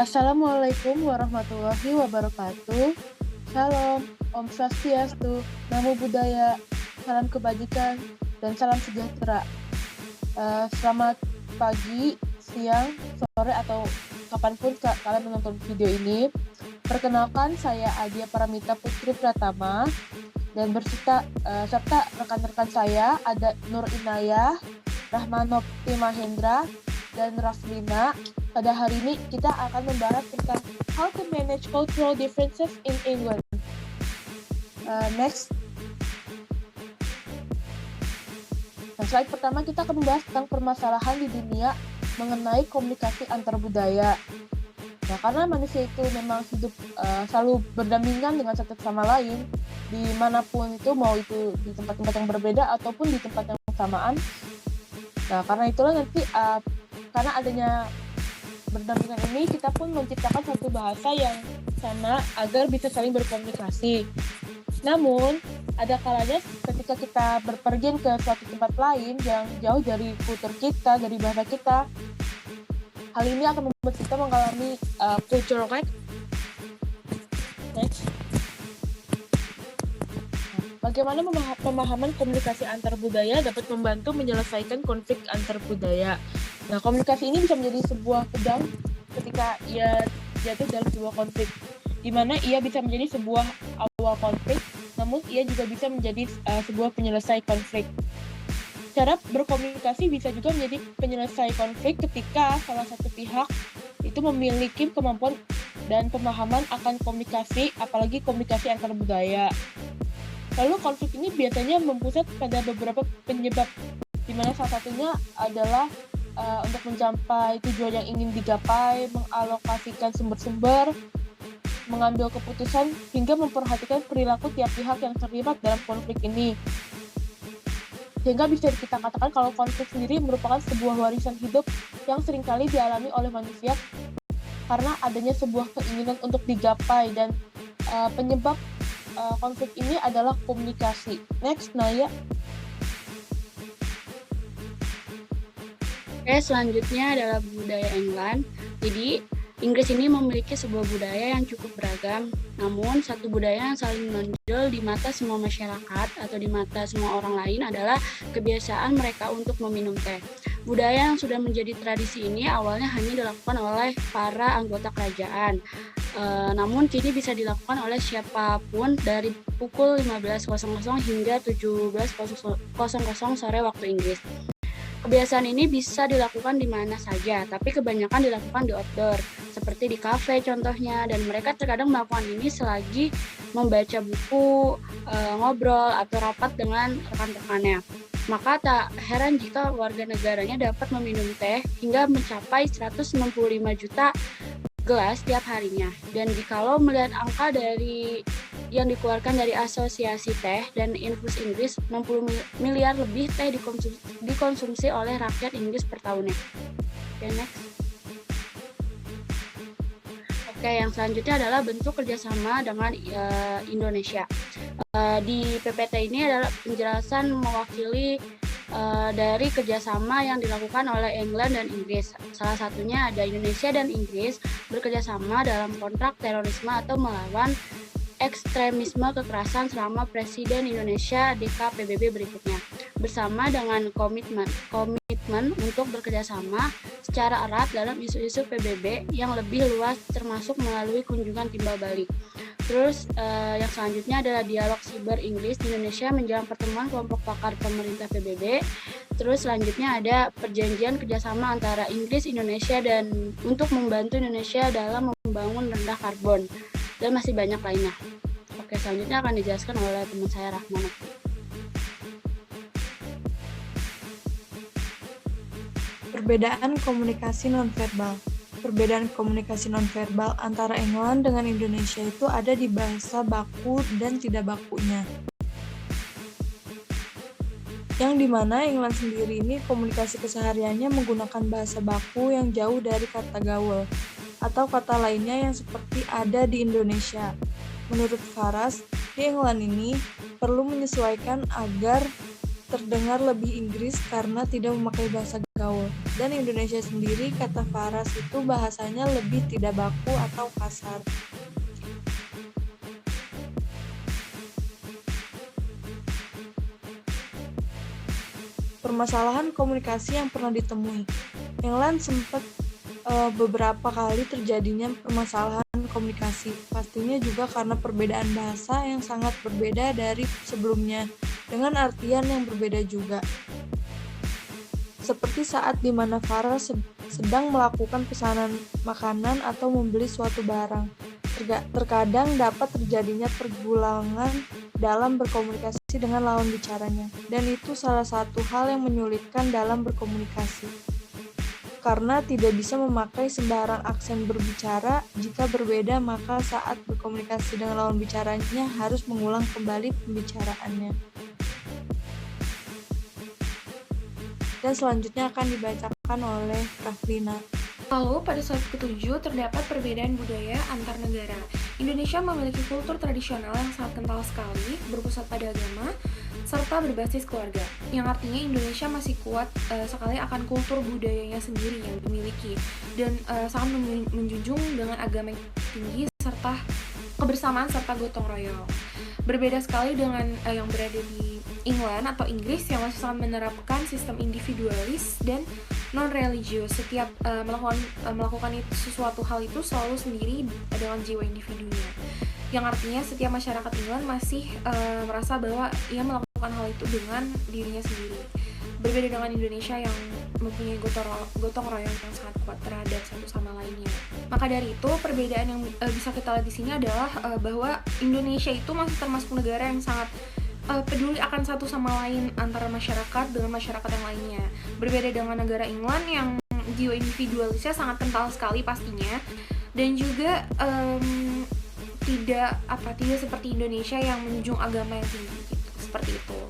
Assalamualaikum warahmatullahi wabarakatuh. Shalom, Om Swastiastu, Namo Buddhaya, salam kebajikan, dan salam sejahtera. Selamat pagi, siang, sore, atau kapanpun kalian menonton video ini. Perkenalkan, saya Adia Paramita Putri Pratama, dan serta rekan-rekan saya ada Nur Inayah, Rahmanopti Mahendra, dan Raflina. Pada hari ini kita akan membahas tentang how to manage cultural differences in England. Next. Slide pertama kita akan membahas tentang permasalahan di dunia mengenai komunikasi antar budaya. Nah, karena manusia itu memang hidup selalu berdampingan dengan satu sama lain, dimanapun itu, mau itu di tempat-tempat yang berbeda ataupun di tempat yang samaan. Nah, karena itulah nanti karena adanya berdampingan ini, kita pun menciptakan satu bahasa yang sama agar bisa saling berkomunikasi. Namun, ada kalanya ketika kita berpergian ke suatu tempat lain yang jauh dari kultur kita, dari bahasa kita, hal ini akan membuat kita mengalami cultural lag. Next. Bagaimana pemahaman komunikasi antar budaya dapat membantu menyelesaikan konflik antar budaya? Nah, komunikasi ini bisa menjadi sebuah pedang ketika ia jatuh dalam sebuah konflik, di mana ia bisa menjadi sebuah awal konflik, namun ia juga bisa menjadi sebuah penyelesai konflik. Cara berkomunikasi bisa juga menjadi penyelesai konflik ketika salah satu pihak itu memiliki kemampuan dan pemahaman akan komunikasi, apalagi komunikasi antar budaya. Lalu konflik ini biasanya mempusat pada beberapa penyebab, di mana salah satunya adalah untuk mencapai tujuan yang ingin digapai, mengalokasikan sumber-sumber, mengambil keputusan, hingga memperhatikan perilaku tiap pihak yang terlibat dalam konflik ini. Sehingga bisa kita katakan kalau konflik sendiri merupakan sebuah warisan hidup yang seringkali dialami oleh manusia karena adanya sebuah keinginan untuk digapai, dan penyebab konflik ini adalah komunikasi. Next, Naya. Oke, selanjutnya adalah budaya England. Jadi, Inggris ini memiliki sebuah budaya yang cukup beragam, namun satu budaya yang saling menonjol di mata semua masyarakat atau di mata semua orang lain adalah kebiasaan mereka untuk meminum teh. Budaya yang sudah menjadi tradisi ini awalnya hanya dilakukan oleh para anggota kerajaan, namun kini bisa dilakukan oleh siapapun dari pukul 15.00 hingga 17.00 sore waktu Inggris. Kebiasaan ini bisa dilakukan di mana saja, tapi kebanyakan dilakukan di outdoor, seperti di kafe contohnya, dan mereka terkadang melakukan ini selagi membaca buku, ngobrol, atau rapat dengan rekan-rekannya. Maka tak heran jika warga negaranya dapat meminum teh hingga mencapai 165 juta gelas tiap harinya. Dan jikalau melihat angka dari yang dikeluarkan dari Asosiasi Teh dan Infus Inggris, 60 miliar lebih teh dikonsumsi oleh rakyat Inggris per tahunnya. Oke, next. Oke, yang selanjutnya adalah bentuk kerjasama dengan Indonesia. Di PPT ini adalah penjelasan mewakili dari kerjasama yang dilakukan oleh England dan Inggris. Salah satunya ada Indonesia dan Inggris bekerjasama dalam kontrak terorisme atau melawan ekstremisme kekerasan selama Presiden Indonesia DKPBB berikutnya, bersama dengan komitmen untuk bekerjasama secara erat dalam isu-isu PBB yang lebih luas, termasuk melalui kunjungan timbal balik. Terus yang selanjutnya adalah dialog siber Inggris di Indonesia menjelang pertemuan kelompok pakar pemerintah PBB. Terus selanjutnya ada perjanjian kerjasama antara Inggris, Indonesia, dan untuk membantu Indonesia dalam membangun rendah karbon, dan masih banyak lainnya. Oke, selanjutnya akan dijelaskan oleh teman saya Rahman. Perbedaan komunikasi nonverbal. Perbedaan komunikasi nonverbal antara England dengan Indonesia itu ada di bahasa baku dan tidak bakunya. Yang dimana England sendiri ini komunikasi kesehariannya menggunakan bahasa baku yang jauh dari kata gaul atau kata lainnya yang seperti ada di Indonesia. Menurut Faras, di England ini perlu menyesuaikan agar terdengar lebih Inggris karena tidak memakai bahasa gaul. Dan Indonesia sendiri, kata Faras itu bahasanya lebih tidak baku atau kasar. Permasalahan komunikasi yang pernah ditemui. England sempat beberapa kali terjadinya permasalahan komunikasi. Pastinya juga karena perbedaan bahasa yang sangat berbeda dari sebelumnya, dengan artian yang berbeda juga. Seperti saat di mana Farah sedang melakukan pesanan makanan atau membeli suatu barang. Terkadang dapat terjadinya pergulangan dalam berkomunikasi dengan lawan bicaranya, dan itu salah satu hal yang menyulitkan dalam berkomunikasi. Karena tidak bisa memakai sembarang aksen berbicara, jika berbeda maka saat berkomunikasi dengan lawan bicaranya harus mengulang kembali pembicaraannya. Dan selanjutnya akan dibacakan oleh Raflina. Lalu, pada slide ke-7 terdapat perbedaan budaya antar negara. Indonesia memiliki kultur tradisional yang sangat kental sekali, berpusat pada agama, serta berbasis keluarga. Yang artinya Indonesia masih kuat sekali akan kultur budayanya sendiri yang dimiliki, dan sangat menjunjung dengan agama yang tinggi, serta kebersamaan serta gotong royong. Berbeda sekali dengan yang berada di England atau Inggris yang masih sangat menerapkan sistem individualis dan non-religius. Setiap melakukan sesuatu hal itu selalu sendiri dengan jiwa individunya. Yang artinya setiap masyarakat England masih merasa bahwa ia melakukan hal itu dengan dirinya sendiri. Berbeda dengan Indonesia yang mempunyai gotong royong yang sangat kuat terhadap satu sama lainnya. Maka dari itu, perbedaan yang bisa kita lihat di sini adalah bahwa Indonesia itu masih termasuk negara yang sangat peduli akan satu sama lain antara masyarakat dengan masyarakat yang lainnya. Berbeda dengan negara England yang jiwa individualisnya sangat kental sekali pastinya, dan juga tidak seperti Indonesia yang menjunjung agama yang tinggi gitu, seperti itu.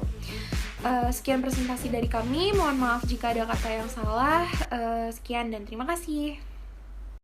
Sekian presentasi dari kami, mohon maaf jika ada kata yang salah. Sekian dan terima kasih.